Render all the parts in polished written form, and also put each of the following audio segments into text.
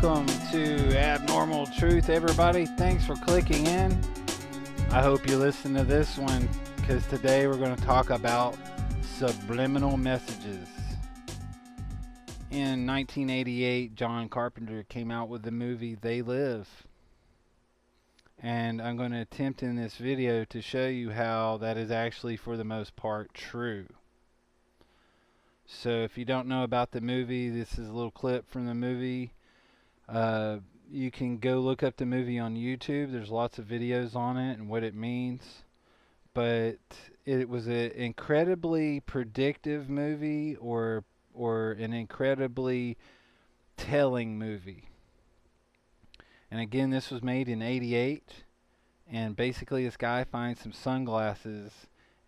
Welcome to Abnormal Truth, everybody. Thanks for clicking in. I hope you listen to this one because today we're going to talk about subliminal messages. In 1988, John Carpenter came out with the movie They Live. And I'm going to attempt in this video to show you how that is actually, for the most part, true. So if you don't know about the movie, this is a little clip from the movie. You can go look up the movie on YouTube. There's lots of videos on it and what it means. But it was an incredibly predictive movie or an incredibly telling movie. And again, this was made in '88. And basically this guy finds some sunglasses,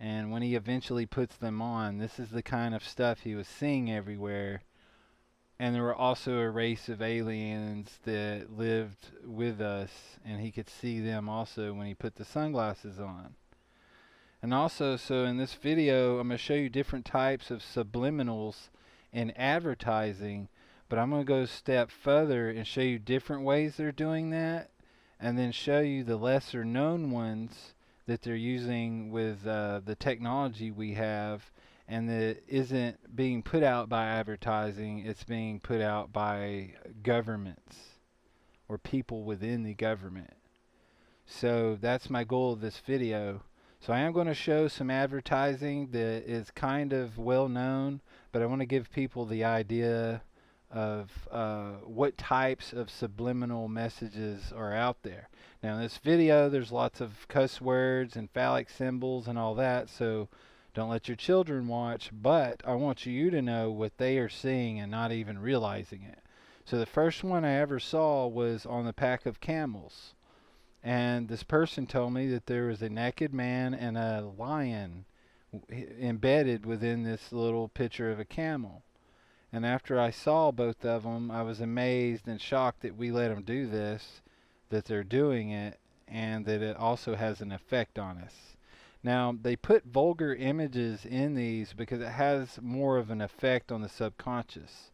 and when he eventually puts them on, this is the kind of stuff he was seeing everywhere. And there were also a race of aliens that lived with us, and he could see them also when he put the sunglasses on. And also, so in this video, I'm going to show you different types of subliminals in advertising, but I'm going to go a step further and show you different ways they're doing that, and then show you the lesser known ones that they're using with the technology we have, and that isn't being put out by advertising, it's being put out by governments or people within the government. So that's my goal of this video. So I am going to show some advertising that is kind of well known, but I want to give people the idea of what types of subliminal messages are out there. Now in this video there's lots of cuss words and phallic symbols and all that, so don't let your children watch, but I want you to know what they are seeing and not even realizing it. So the first one I ever saw was on the pack of camels, and this person told me that there was a naked man and a lion embedded within this little picture of a camel. And after I saw both of them, I was amazed and shocked that we let them do this, that they're doing it, and that it also has an effect on us. Now, they put vulgar images in these because it has more of an effect on the subconscious.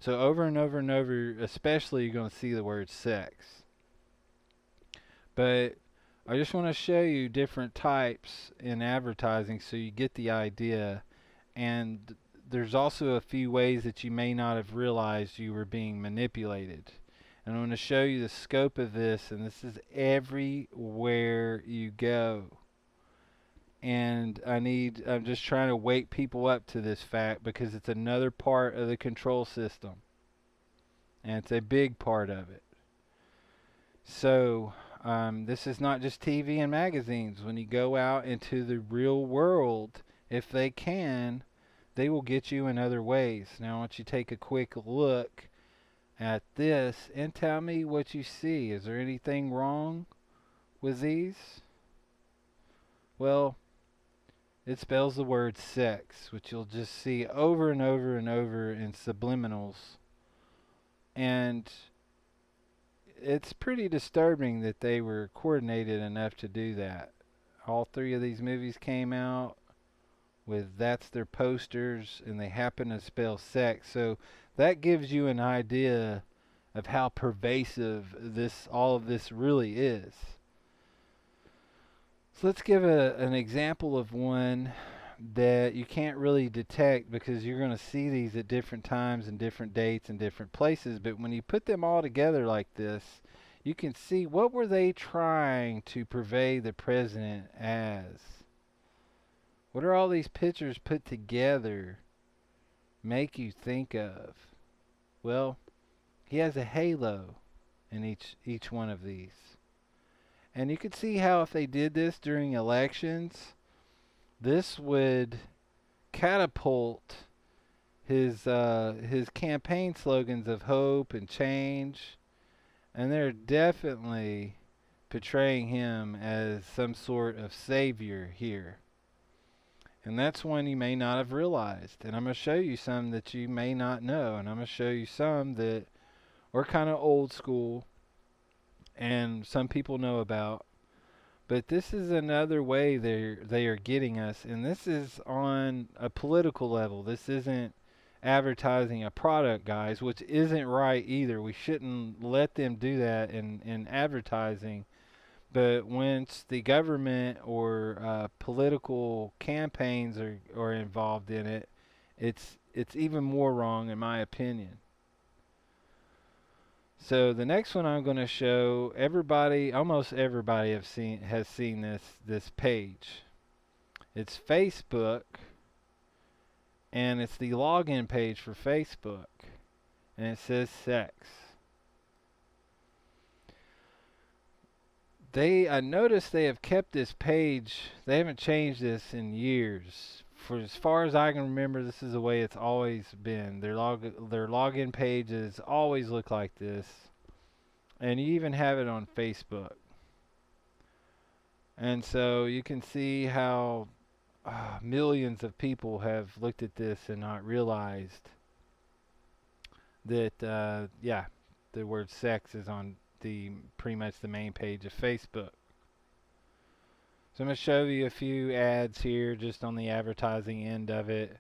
So over and over and over, especially, you're going to see the word sex. But I just want to show you different types in advertising so you get the idea. And there's also a few ways that you may not have realized you were being manipulated. And I'm going to show you the scope of this, and this is everywhere you go. And I'm just trying to wake people up to this fact because it's another part of the control system. And it's a big part of it. So, this is not just TV and magazines. When you go out into the real world, if they can, they will get you in other ways. Now I want you to take a quick look at this and tell me what you see. Is there anything wrong with these? Well, it spells the word sex, which you'll just see over and over and over in subliminals. And it's pretty disturbing that they were coordinated enough to do that. All three of these movies came out with that's their posters, and they happen to spell sex. So that gives you an idea of how pervasive all of this really is. So let's give an example of one that you can't really detect because you're going to see these at different times and different dates and different places. But when you put them all together like this, you can see what were they trying to purvey the president as. What are all these pictures put together make you think of? Well, he has a halo in each one of these. And you could see how if they did this during elections, this would catapult his campaign slogans of hope and change. And they're definitely portraying him as some sort of savior here. And that's one you may not have realized. And I'm going to show you some that you may not know. And I'm going to show you some that are kind of old school and some people know about. But this is another way they are getting us. And this is on a political level. This isn't advertising a product, guys, which isn't right either. We shouldn't let them do that in advertising. But once the government or political campaigns are involved in it, it's even more wrong, in my opinion. So the next one I'm going to show, everybody, almost everybody has seen this page. It's Facebook, and it's the login page for Facebook, and it says sex. I noticed they have kept this page. They haven't changed this in years. For as far as I can remember, this is the way it's always been. Their login pages always look like this, and you even have it on Facebook. And so you can see how millions of people have looked at this and not realized that yeah, the word sex is on pretty much the main page of Facebook. So I'm going to show you a few ads here just on the advertising end of it.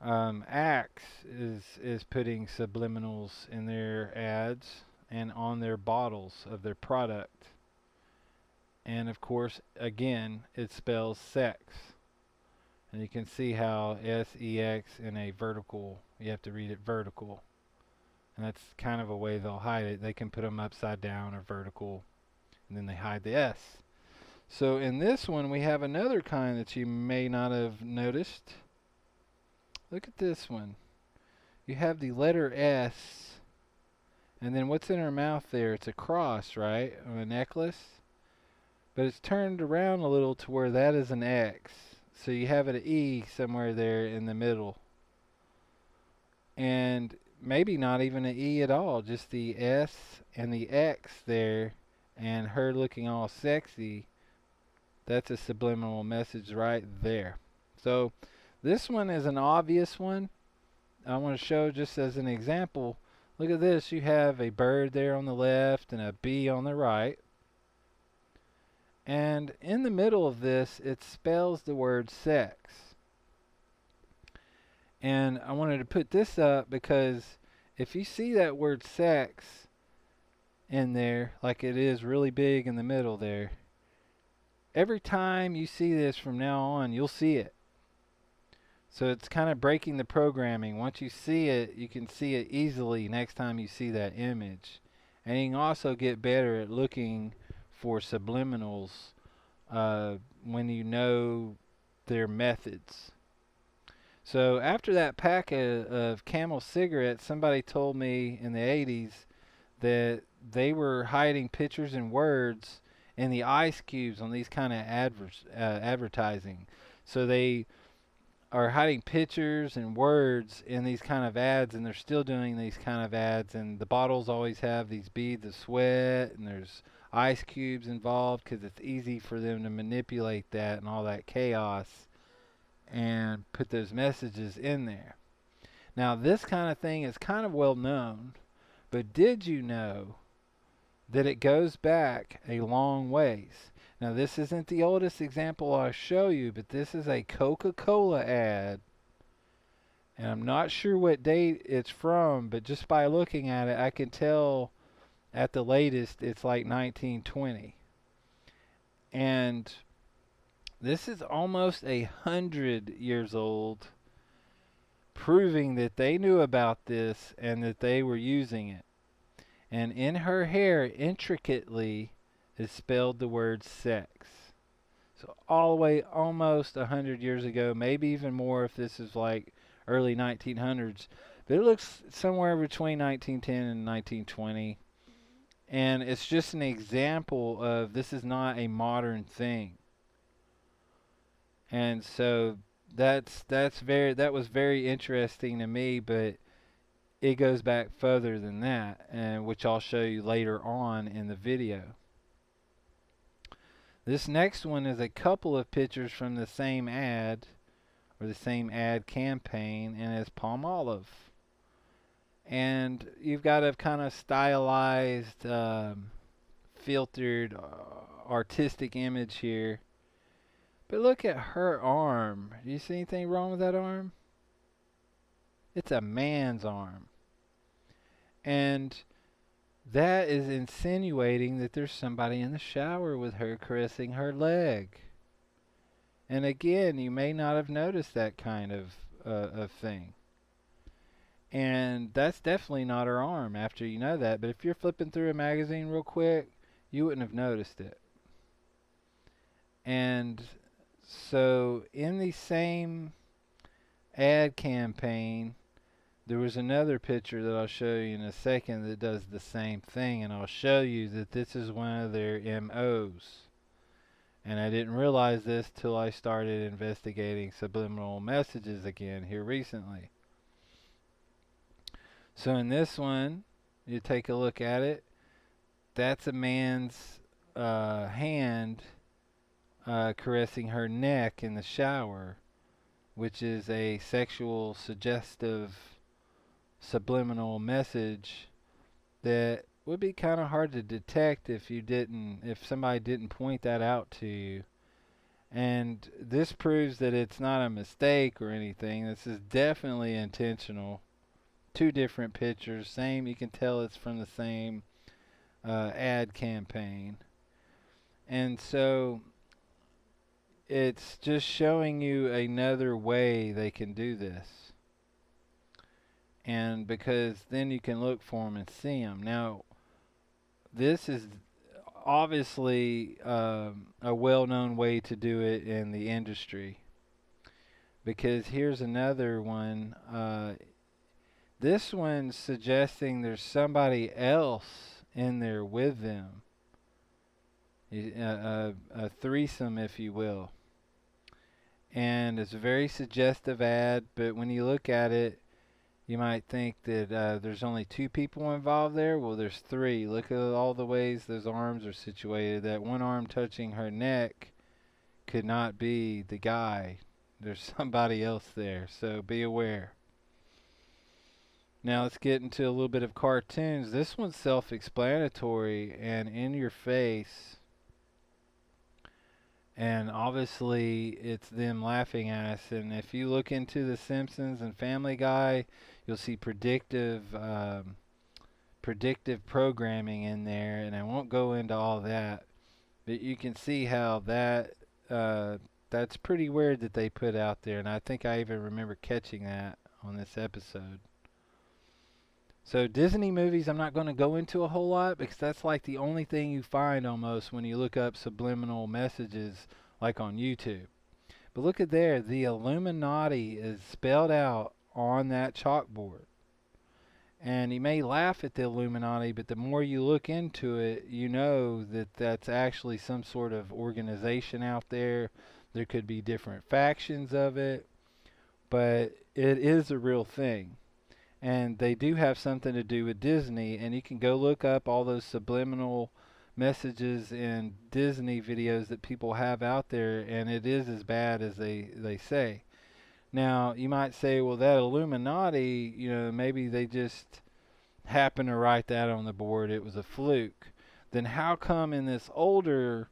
Axe is putting subliminals in their ads and on their bottles of their product. And of course, again, it spells sex. And you can see how S-E-X in a vertical, you have to read it vertical. And that's kind of a way they'll hide it. They can put them upside down or vertical, and then they hide the S. So in this one, we have another kind that you may not have noticed. Look at this one. You have the letter S, and then what's in her mouth there? It's a cross, right? Or a necklace. But it's turned around a little to where that is an X. So you have an E somewhere there in the middle. And maybe not even an E at all, just the S and the X there, and her looking all sexy. That's a subliminal message right there. So this one is an obvious one. I want to show just as an example. Look at this. You have a bird there on the left and a bee on the right. And in the middle of this, it spells the word sex. And I wanted to put this up because if you see that word sex in there, like it is really big in the middle there, every time you see this from now on, you'll see it. So it's kind of breaking the programming. Once you see it, you can see it easily next time you see that image. And you can also get better at looking for subliminals when you know their methods. So after that pack of Camel cigarettes, somebody told me in the 80s that they were hiding pictures and words in the ice cubes on these kind of advertising. So they are hiding pictures and words in these kind of ads, and they're still doing these kind of ads, and the bottles always have these beads of sweat, and there's ice cubes involved because it's easy for them to manipulate that and all that chaos and put those messages in there. Now this kind of thing is kind of well known, but did you know that it goes back a long ways? Now this isn't the oldest example I'll show you, but this is a Coca-Cola ad, and I'm not sure what date it's from, but just by looking at it I can tell at the latest it's like 1920. And this is almost 100 years old, proving that they knew about this and that they were using it. And in her hair, intricately, is spelled the word sex. So all the way almost 100 years ago, maybe even more if this is like early 1900s. But it looks somewhere between 1910 and 1920. And it's just an example of this is not a modern thing. And so that was very interesting to me, but it goes back further than that, and which I'll show you later on in the video. This next one is a couple of pictures from the same ad, or the same ad campaign, and it's Palmolive. And you've got a kind of stylized, filtered, artistic image here. But look at her arm. Do you see anything wrong with that arm? It's a man's arm. And that is insinuating that there's somebody in the shower with her caressing her leg. And again, you may not have noticed that kind of thing. And that's definitely not her arm after you know that. But if you're flipping through a magazine real quick, you wouldn't have noticed it. And so in the same ad campaign, there was another picture that I'll show you in a second that does the same thing, and I'll show you that this is one of their MOs. And I didn't realize this till I started investigating subliminal messages again here recently. So in this one, you take a look at it. That's a man's hand caressing her neck in the shower, which is a sexual suggestive subliminal message that would be kind of hard to detect if somebody didn't point that out to you. And this proves that it's not a mistake or anything. This is definitely intentional. Two different pictures, same, you can tell it's from the same ad campaign. And so it's just showing you another way they can do this. And because then you can look for them and see them. Now, this is obviously a well-known way to do it in the industry. Because here's another one. This one's suggesting there's somebody else in there with them. A threesome, if you will. And it's a very suggestive ad, but when you look at it, you might think that there's only two people involved there. Well, there's three. Look at all the ways those arms are situated. That one arm touching her neck could not be the guy. There's somebody else there, so be aware. Now let's get into a little bit of cartoons. This one's self-explanatory and in your face. And obviously it's them laughing at us. And if you look into The Simpsons and Family Guy, you'll see predictive programming in there. And I won't go into all that, but you can see how that's pretty weird that they put out there. And I think I even remember catching that on this episode. So Disney movies I'm not going to go into a whole lot because that's like the only thing you find almost when you look up subliminal messages like on YouTube. But look at there, the Illuminati is spelled out on that chalkboard. And you may laugh at the Illuminati, but the more you look into it, you know that that's actually some sort of organization out there. There could be different factions of it, but it is a real thing. And they do have something to do with Disney, and you can go look up all those subliminal messages in Disney videos that people have out there, and it is as bad as they say. Now, you might say, well, that Illuminati, maybe they just happened to write that on the board, it was a fluke. Then how come in this older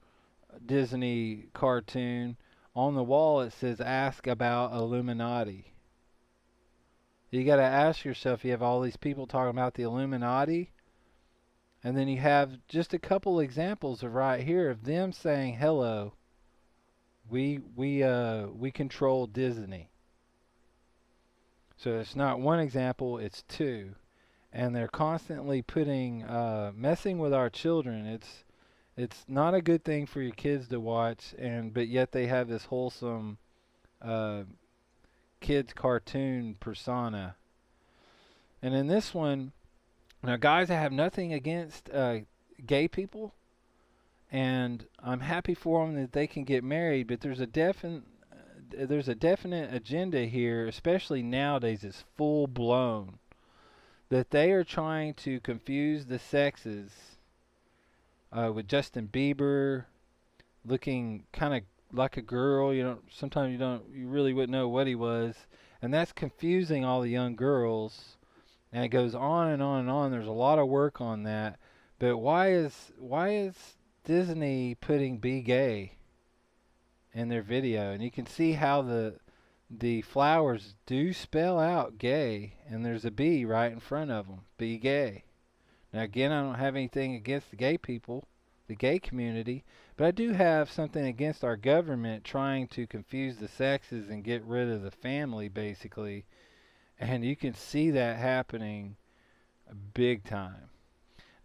Disney cartoon, on the wall it says, ask about Illuminati? You got to ask yourself, you have all these people talking about the Illuminati, and then you have just a couple examples of right here of them saying, hello, we control Disney. So it's not one example, it's two. And they're constantly messing with our children. It's not a good thing for your kids to watch, but yet they have this wholesome kids cartoon persona. And in this one, now guys, I have nothing against gay people, and I'm happy for them that they can get married, but there's a definite agenda here, especially nowadays. It's full blown that they are trying to confuse the sexes with Justin Bieber looking kind of like a girl. Sometimes you really wouldn't know what he was, and that's confusing all the young girls. And it goes on and on and on. There's a lot of work on that. But why is Disney putting "be gay" in their video? And you can see how the flowers do spell out gay, and there's a B right in front of them. Be gay. Now, again, I don't have anything against the gay people, the gay community, but I do have something against our government trying to confuse the sexes and get rid of the family, basically. And you can see that happening big time.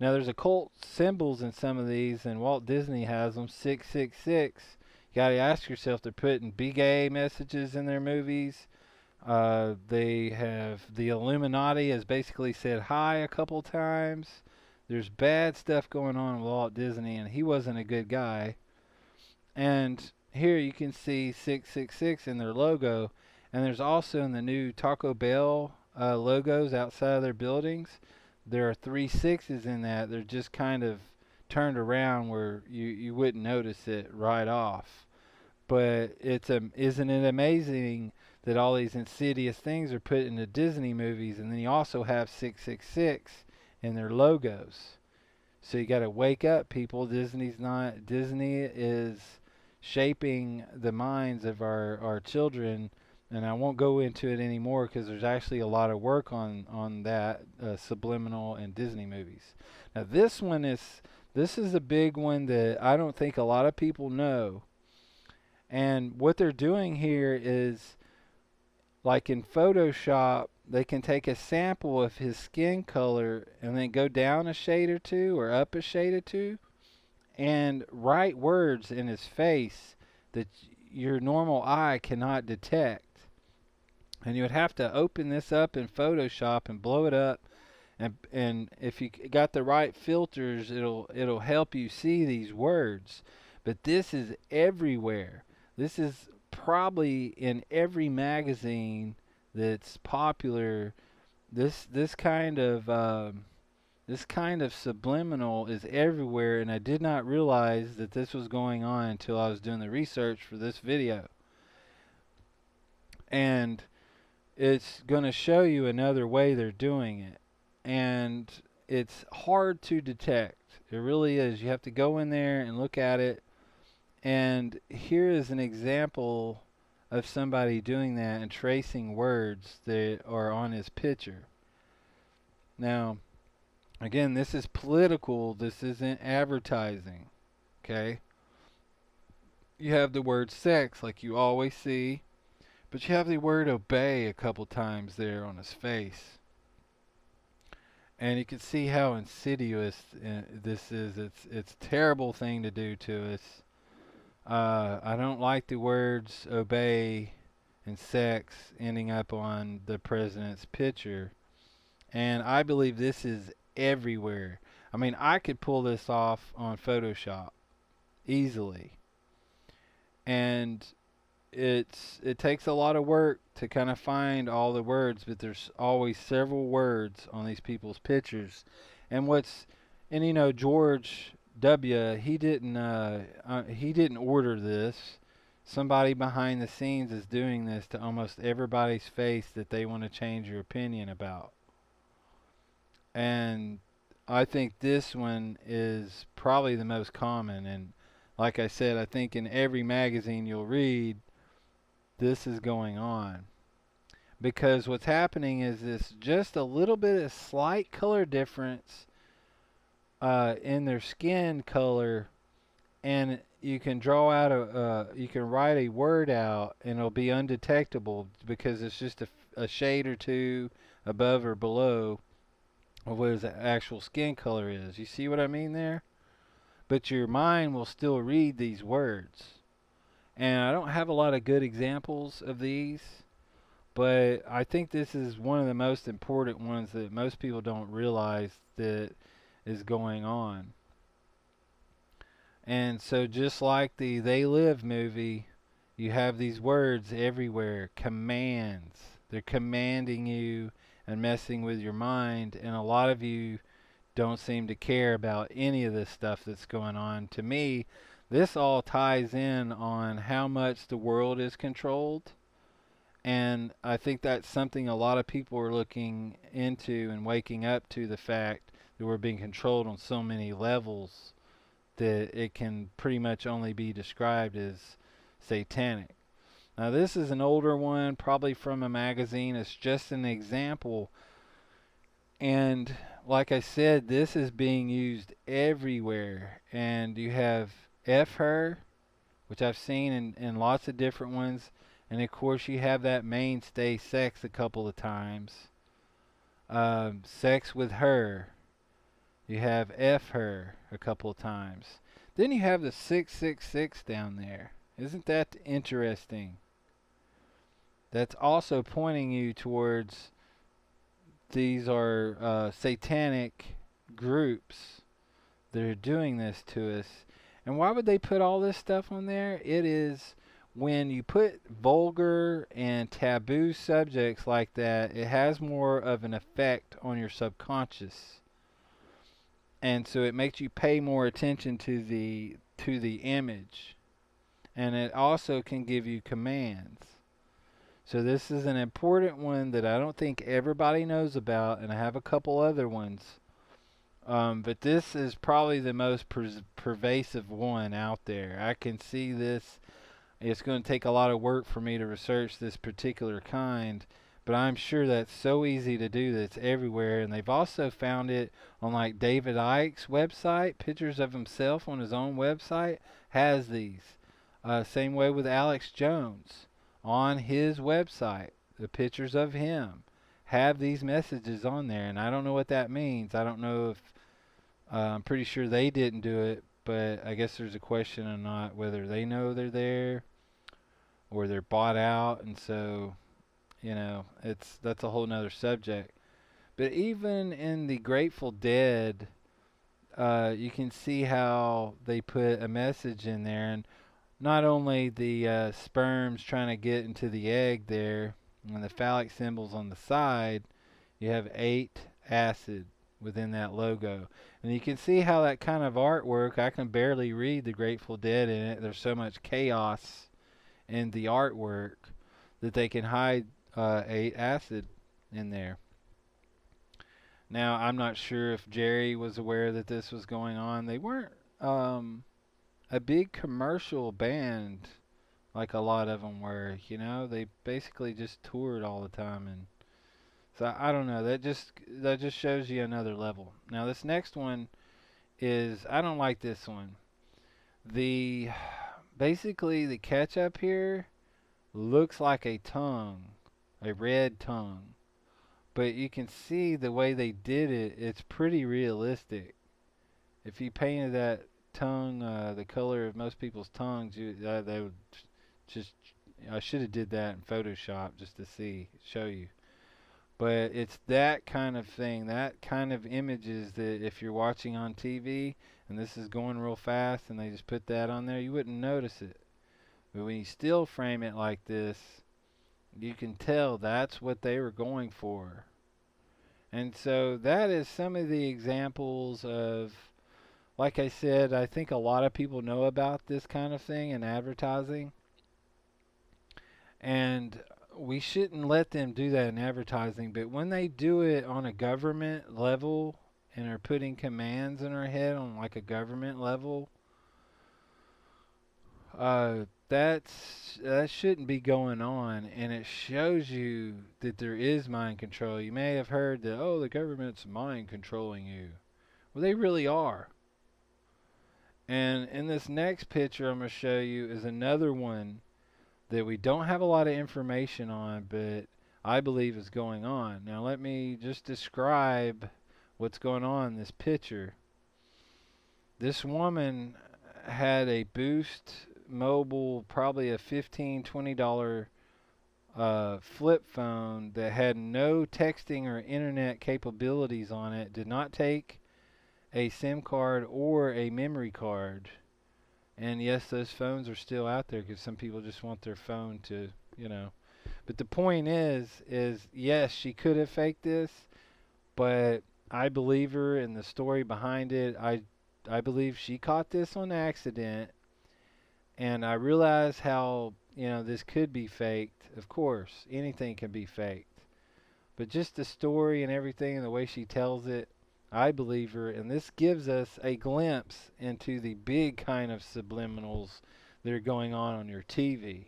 Now, there's occult symbols in some of these, and Walt Disney has them. 666. You got to ask yourself, they're putting be gay messages in their movies. They have the Illuminati has basically said hi a couple times. There's bad stuff going on with Walt Disney, and he wasn't a good guy. And here you can see 666 in their logo, and there's also in the new Taco Bell logos outside of their buildings. There are 3 sixes in that. They're just kind of turned around where you wouldn't notice it right off. But isn't it amazing that all these insidious things are put into Disney movies, and then you also have 666 in their logos. So you got to wake up, people. Disney is shaping the minds of our children, and I won't go into it anymore because there's actually a lot of work on that Subliminal and Disney movies. Now this is a big one that I don't think a lot of people know. And what they're doing here is, like in Photoshop, they can take a sample of his skin color and then go down a shade or two or up a shade or two and write words in his face that your normal eye cannot detect. And you would have to open this up in Photoshop and blow it up, and if you got the right filters, it'll help you see these words. But this is everywhere. This is probably in every magazine that's popular. This kind of subliminal is everywhere, and I did not realize that this was going on until I was doing the research for this video. And it's going to show you another way they're doing it, and it's hard to detect. It really is. You have to go in there and look at it. And here is an example of somebody doing that and tracing words that are on his picture. Now, again, this is political. This isn't advertising. Okay? You have the word sex like you always see, but you have the word obey a couple times there on his face. And you can see how insidious this is. It's a terrible thing to do to us. I don't like the words obey and sex ending up on the president's picture. And I believe this is everywhere. I mean, I could pull this off on Photoshop easily. And it takes a lot of work to kind of find all the words, but there's always several words on these people's pictures. And George W. He didn't order this. Somebody behind the scenes is doing this to almost everybody's face that they want to change your opinion about. And I think this one is probably the most common. And like I said, I think in every magazine you'll read, this is going on. Because what's happening is this just a little bit of slight color difference in their skin color, and you can draw out you can write a word out and it'll be undetectable because it's just a shade or two above or below of what his actual skin color is. You see what I mean there? But your mind will still read these words. And I don't have a lot of good examples of these, but I think this is one of the most important ones that most people don't realize that is going on. And so just like the They Live movie, you have these words everywhere, commands. They're commanding you and messing with your mind, and a lot of you don't seem to care about any of this stuff that's going on. To me, this all ties in on how much the world is controlled, and I think that's something a lot of people are looking into and waking up to, the fact that we're being controlled on so many levels that it can pretty much only be described as satanic. Now this is an older one, probably from a magazine. It's just an example. And like I said, this is being used everywhere. And you have F her, which I've seen in lots of different ones. And of course, you have that mainstay sex a couple of times. Sex with her. You have F her a couple of times. Then you have the 666 down there. Isn't that interesting? That's also pointing you towards these are satanic groups that are doing this to us. And why would they put all this stuff on there? It is when you put vulgar and taboo subjects like that, it has more of an effect on your subconscious. And so it makes you pay more attention to the image. And it also can give you commands. So this is an important one that I don't think everybody knows about, and I have a couple other ones. But this is probably the most pervasive one out there. I can see this. It's going to take a lot of work for me to research this particular kind, but I'm sure that's so easy to do that it's everywhere. And they've also found it on like David Icke's website. Pictures of himself on his own website has these. Same way with Alex Jones. On his website, the pictures of him have these messages on there, and I don't know what that means. I don't know if I'm pretty sure they didn't do it, but I guess there's a question or not whether they know they're there or they're bought out, and so that's a whole nother subject. But even in the Grateful Dead, you can see how they put a message in there, and not only the sperms trying to get into the egg there, and the phallic symbols on the side, you have 8 acid within that logo. And you can see how that kind of artwork, I can barely read the Grateful Dead in it. There's so much chaos in the artwork that they can hide 8 acid in there. Now, I'm not sure if Jerry was aware that this was going on. They weren't a big commercial band like a lot of them were. They basically just toured all the time, and so I don't know. That just shows you another level. Now this next one is, I don't like this one. Basically the ketchup here looks like a tongue, a red tongue, but you can see the way they did it. It's pretty realistic. If you painted that tongue the color of most people's tongues, they would just, I should have did that in Photoshop just to show you. But it's that kind of thing, that kind of images that if you're watching on TV and this is going real fast and they just put that on there, you wouldn't notice it. But when you still frame it like this, you can tell that's what they were going for. And so that is some of the examples of, like I said, I think a lot of people know about this kind of thing in advertising. And we shouldn't let them do that in advertising. But when they do it on a government level and are putting commands in our head on like a government level, that shouldn't be going on. And it shows you that there is mind control. You may have heard that, oh, the government's mind controlling you. Well, they really are. And in this next picture I'm going to show you is another one that we don't have a lot of information on, but I believe is going on. Now let me just describe what's going on in this picture. This woman had a Boost Mobile, probably a $15-$20 flip phone that had no texting or internet capabilities on it, did not take a SIM card or a memory card. And yes, those phones are still out there because some people just want their phone to, But the point is yes, she could have faked this, but I believe her in the story behind it. I believe she caught this on accident, and I realize how, this could be faked. Of course, anything can be faked. But just the story and everything and the way she tells it, I believe her, and this gives us a glimpse into the big kind of subliminals that are going on your TV.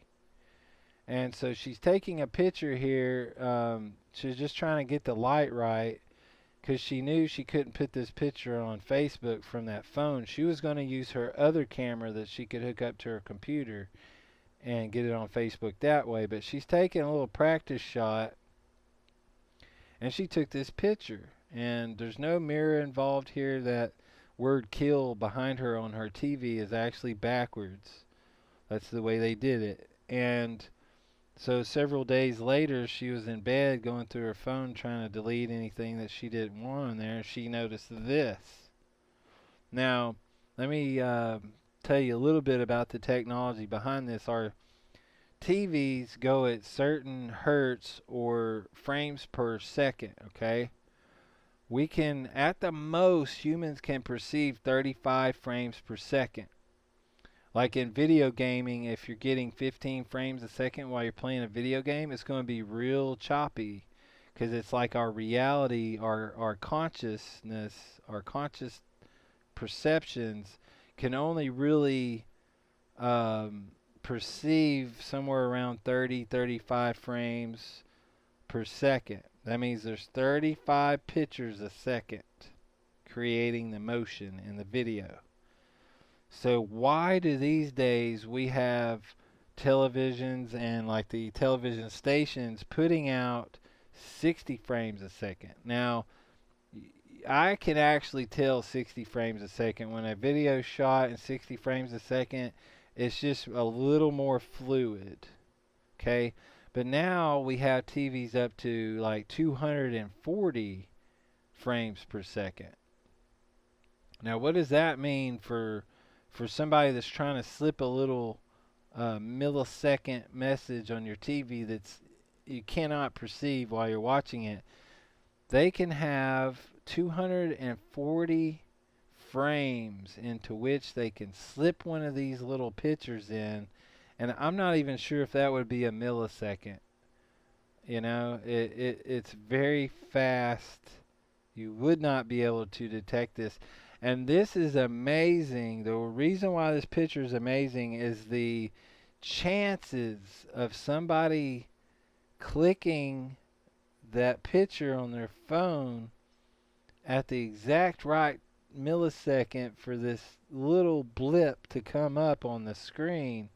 And so she's taking a picture here. She's just trying to get the light right because she knew she couldn't put this picture on Facebook from that phone. She was going to use her other camera that she could hook up to her computer and get it on Facebook that way. But she's taking a little practice shot, and she took this picture. And there's no mirror involved here. That word kill behind her on her TV is actually backwards. That's the way they did it. And so several days later, she was in bed going through her phone trying to delete anything that she didn't want on there. She noticed this. Now, let me tell you a little bit about the technology behind this. Our TVs go at certain hertz or frames per second, okay? We can, at the most, humans can perceive 35 frames per second. Like in video gaming, if you're getting 15 frames a second while you're playing a video game, it's going to be real choppy because it's like our reality, our consciousness, our conscious perceptions can only really perceive somewhere around 35 frames per second. That means there's 35 pictures a second creating the motion in the video. So why do these days we have televisions and like the television stations putting out 60 frames a second? Now, I can actually tell 60 frames a second. When a video shot in 60 frames a second, it's just a little more fluid. Okay? But now we have TVs up to like 240 frames per second. Now, what does that mean for somebody that's trying to slip a little millisecond message on your TV that's you cannot perceive while you're watching it? They can have 240 frames into which they can slip one of these little pictures in, and I'm not even sure if that would be a millisecond. You know, it's very fast. You would not be able to detect this. And this is amazing. The reason why this picture is amazing is the chances of somebody clicking that picture on their phone at the exact right millisecond for this little blip to come up on the screen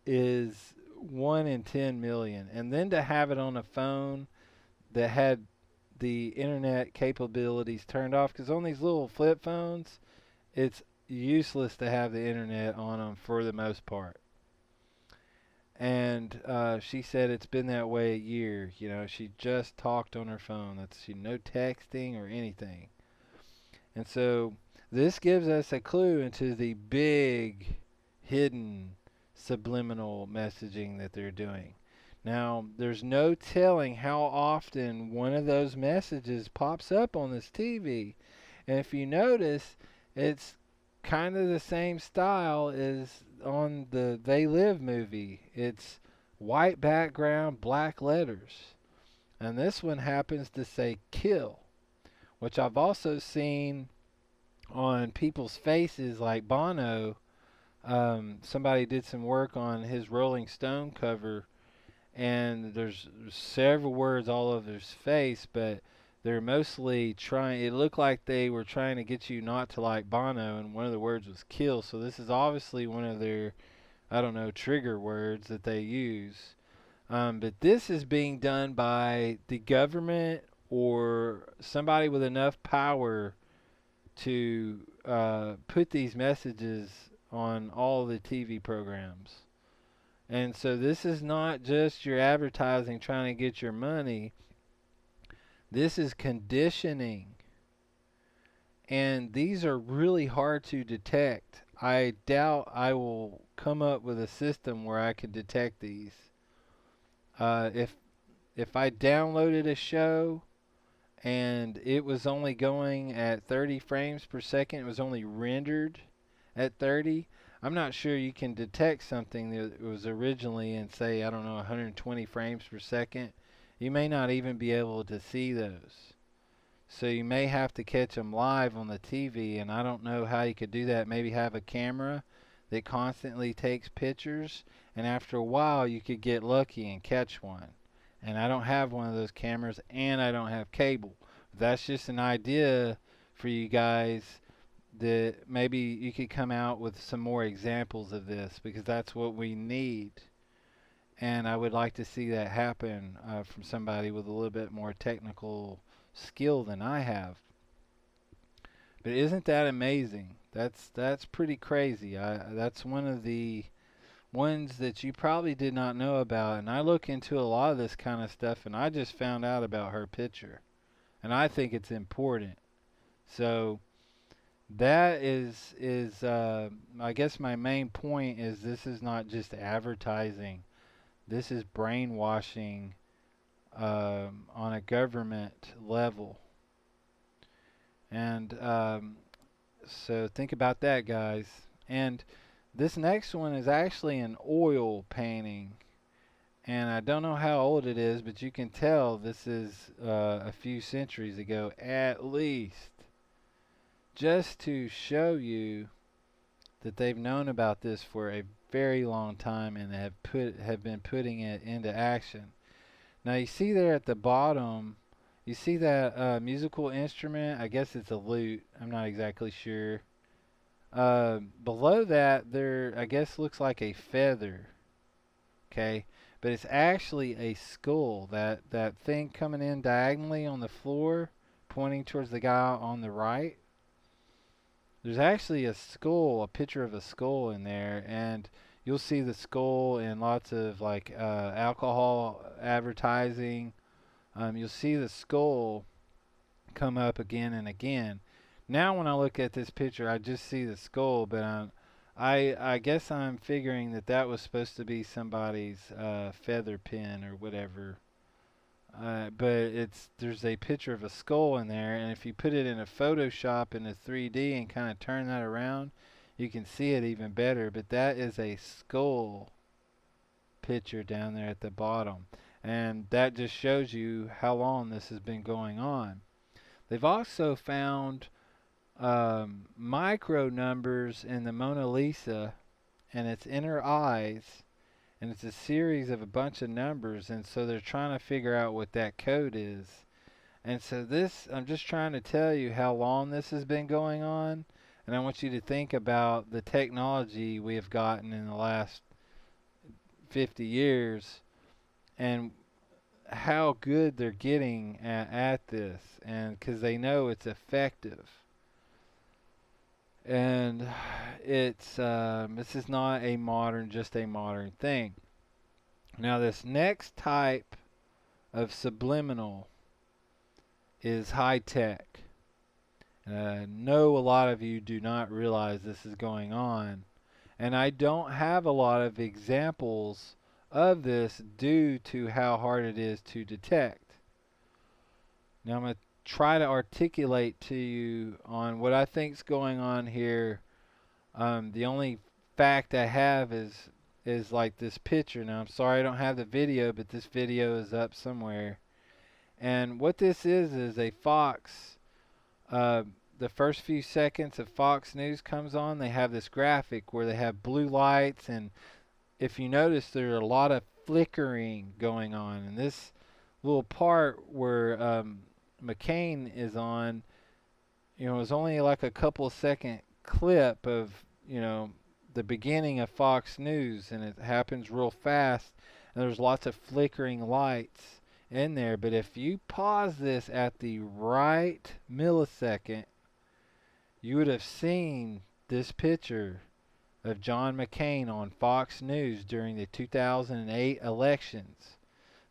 is 1 in 10 million. And then to have it on a phone that had the internet capabilities turned off, because on these little flip phones, it's useless to have the internet on them for the most part. And she said it's been that way a year. You know, she just talked on her phone. That's no texting or anything. And so this gives us a clue into the big hidden subliminal messaging that they're doing. Now, there's no telling how often one of those messages pops up on this TV. And if you notice, it's kind of the same style as on the They Live movie. It's white background, black letters. And this one happens to say kill, which I've also seen on people's faces, like Bono. Somebody did some work on his Rolling Stone cover, and there's several words all over his face, but they're mostly trying, it looked like they were trying to get you not to like Bono, and one of the words was kill. So this is obviously one of their, I don't know, trigger words that they use. But this is being done by the government or somebody with enough power to put these messages on all the TV programs. And so this is not just your advertising trying to get your money. This is conditioning. And these are really hard to detect. I doubt I will come up with a system where I can detect these. If I downloaded a show and it was only going at 30 frames per second, it was only rendered at 30, I'm not sure you can detect something that was originally in, say, I don't know, 120 frames per second. You may not even be able to see those. So you may have to catch them live on the TV, and I don't know how you could do that. Maybe have a camera that constantly takes pictures, and after a while you could get lucky and catch one. And I don't have one of those cameras, and I don't have cable. That's just an idea for you guys that maybe you could come out with some more examples of this, because that's what we need. And I would like to see that happen from somebody with a little bit more technical skill than I have. But isn't that amazing? That's pretty crazy. That's one of the ones that you probably did not know about. And I look into a lot of this kind of stuff, and I just found out about her picture, and I think it's important. So that is I guess my main point is this is not just advertising. This is brainwashing on a government level. And so think about that, guys. And this next one is actually an oil painting. And I don't know how old it is, but you can tell this is a few centuries ago at least. Just to show you that they've known about this for a very long time and have been putting it into action. Now you see there at the bottom, you see that musical instrument? I guess it's a lute. I'm not exactly sure. Below that, there I guess looks like a feather. Okay, but it's actually a skull. That thing coming in diagonally on the floor, pointing towards the guy on the right. There's actually a skull, a picture of a skull in there, and you'll see the skull in lots of like alcohol advertising. You'll see the skull come up again and again. Now when I look at this picture, I just see the skull, but I guess I'm figuring that that was supposed to be somebody's feather pen or whatever. But there's a picture of a skull in there, and if you put it in a Photoshop in a 3D and kind of turn that around, you can see it even better. But that is a skull picture down there at the bottom, and that just shows you how long this has been going on. They've also found micro numbers in the Mona Lisa, and it's in her eyes, and it's a series of a bunch of numbers, and so they're trying to figure out what that code is. And so this, I'm just trying to tell you how long this has been going on, and I want you to think about the technology we have gotten in the last 50 years and how good they're getting at this, and because they know it's effective. And it's this is not just a modern thing. Now this next type of subliminal is high tech. And I know a lot of you do not realize this is going on, and I don't have a lot of examples of this due to how hard it is to detect. Now I'm going to try to articulate to you on what I think is going on here. The only fact I have is like this picture. Now I'm sorry I don't have the video, but this video is up somewhere. And what this is a Fox. The first few seconds of Fox News comes on, they have this graphic where they have blue lights, and if you notice, there are a lot of flickering going on. And this little part where McCain is on, it was only like a couple second clip of, the beginning of Fox News, and it happens real fast, and there's lots of flickering lights in there. But if you pause this at the right millisecond, you would have seen this picture of John McCain on Fox News during the 2008 elections.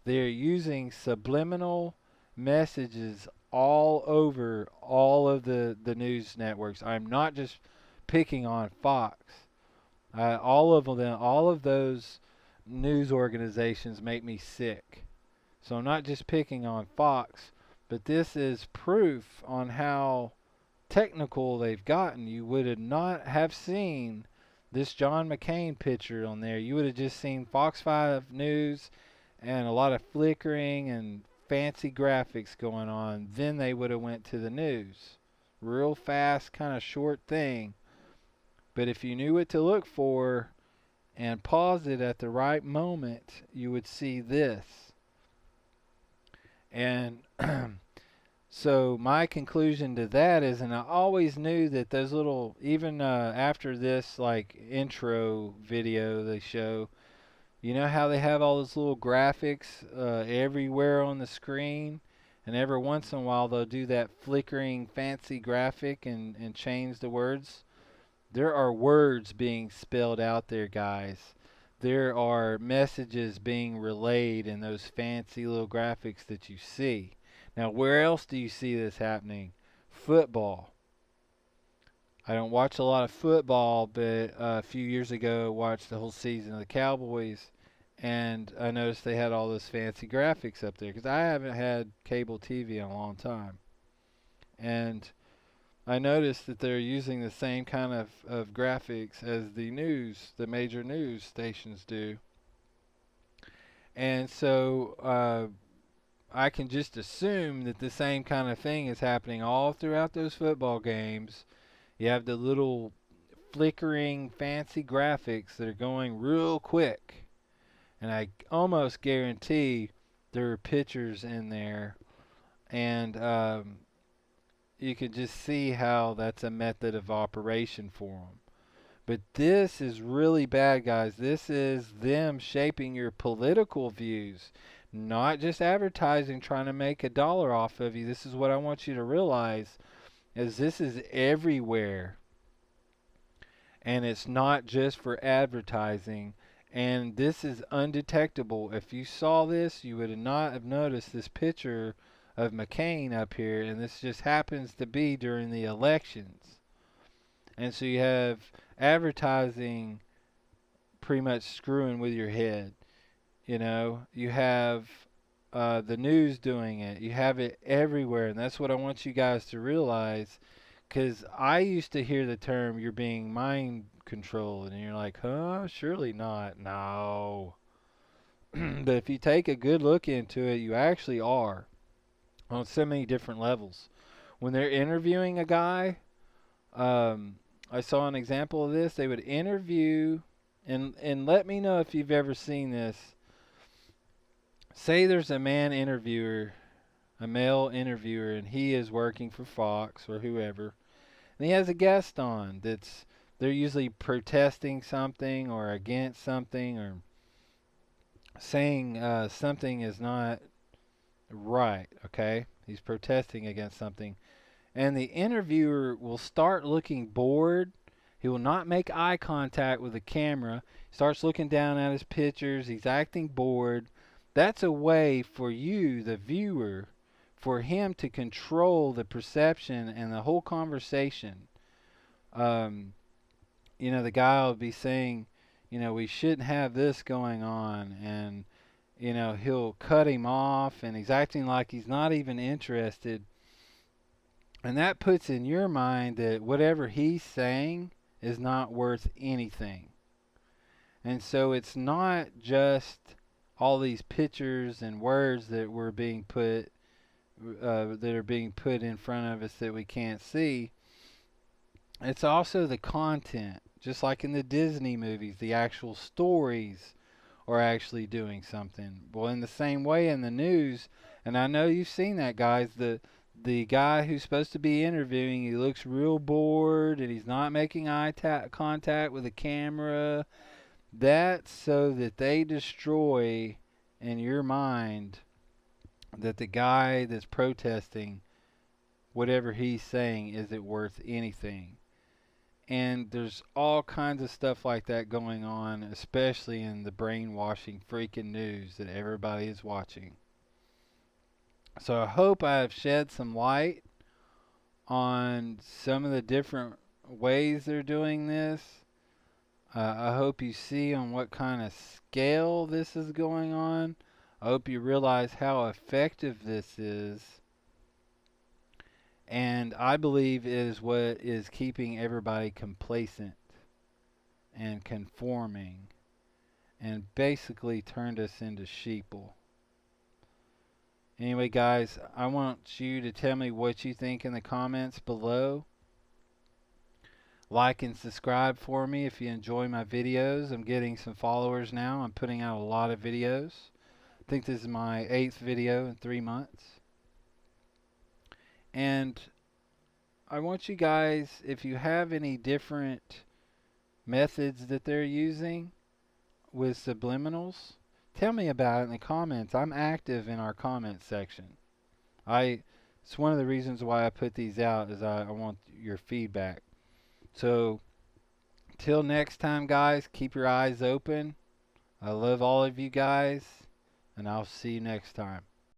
They're using subliminal messages all over all of the news networks. I'm not just picking on Fox. All of those news organizations make me sick. So I'm not just picking on Fox, but this is proof on how technical they've gotten. You would not have seen this John McCain picture on there. You would have just seen Fox 5 News and a lot of flickering and fancy graphics going on. Then they would have went to the news. Real fast, kind of short thing. But if you knew what to look for and paused it at the right moment, you would see this. And so my conclusion to that is, and I always knew that those little, even after this like intro video they show, you know how they have all those little graphics everywhere on the screen, and every once in a while they'll do that flickering fancy graphic and change the words. There are words being spelled out there, guys. There are messages being relayed in those fancy little graphics that you see. Now, where else do you see this happening? Football. I don't watch a lot of football, but a few years ago I watched the whole season of the Cowboys, and I noticed they had all those fancy graphics up there because I haven't had cable TV in a long time. And I noticed that they're using the same kind of graphics as the major news stations do. And so I can just assume that the same kind of thing is happening all throughout those football games. You have the little flickering fancy graphics that are going real quick. And I almost guarantee there are pictures in there. And you can just see how that's a method of operation for them. But this is really bad, guys. This is them shaping your political views, not just advertising trying to make a dollar off of you. This is what I want you to realize, is this is everywhere. And it's not just for advertising. And this is undetectable. If you saw this, you would not have noticed this picture of McCain up here, and this just happens to be during the elections. And so you have advertising pretty much screwing with your head. You know, you have the news doing it. You have it everywhere, and that's what I want you guys to realize. Because I used to hear the term "you're being mind controlled," and you're like, "Huh? Surely not." No. But if you take a good look into it, you actually are on so many different levels. When they're interviewing a guy, I saw an example of this. They would interview, and let me know if you've ever seen this. Say there's a male interviewer, and he is working for Fox or whoever, and he has a guest on they're usually protesting something or against something or saying something is not right, okay? He's protesting against something. And the interviewer will start looking bored. He will not make eye contact with the camera. He starts looking down at his pictures. He's acting bored. That's a way for you, the viewer, for him to control the perception and the whole conversation. The guy will be saying, we shouldn't have this going on, and he'll cut him off, and he's acting like he's not even interested. And that puts in your mind that whatever he's saying is not worth anything. And so it's not just all these pictures and words that were being put that are being put in front of us that we can't see. It's also the content, just like in the Disney movies, the actual stories are actually doing something. Well, in the same way in the news, and I know you've seen that, guys, the guy who's supposed to be interviewing, he looks real bored and he's not making eye contact with the camera. That's so that they destroy in your mind that the guy that's protesting, whatever he's saying, isn't worth anything. And there's all kinds of stuff like that going on, especially in the brainwashing freaking news that everybody is watching. So I hope I have shed some light on some of the different ways they're doing this. I hope you see on what kind of scale this is going on. I hope you realize how effective this is. And I believe it is what is keeping everybody complacent and conforming and basically turned us into sheeple. Anyway, guys, I want you to tell me what you think in the comments below. Like and subscribe for me if you enjoy my videos. I'm getting some followers now. I'm putting out a lot of videos. I think this is my 8th video in 3 months. And I want you guys, if you have any different methods that they're using with subliminals, tell me about it in the comments. I'm active in our comment section. It's one of the reasons why I put these out is I want your feedback. So till next time, guys, keep your eyes open. I love all of you guys, and I'll see you next time.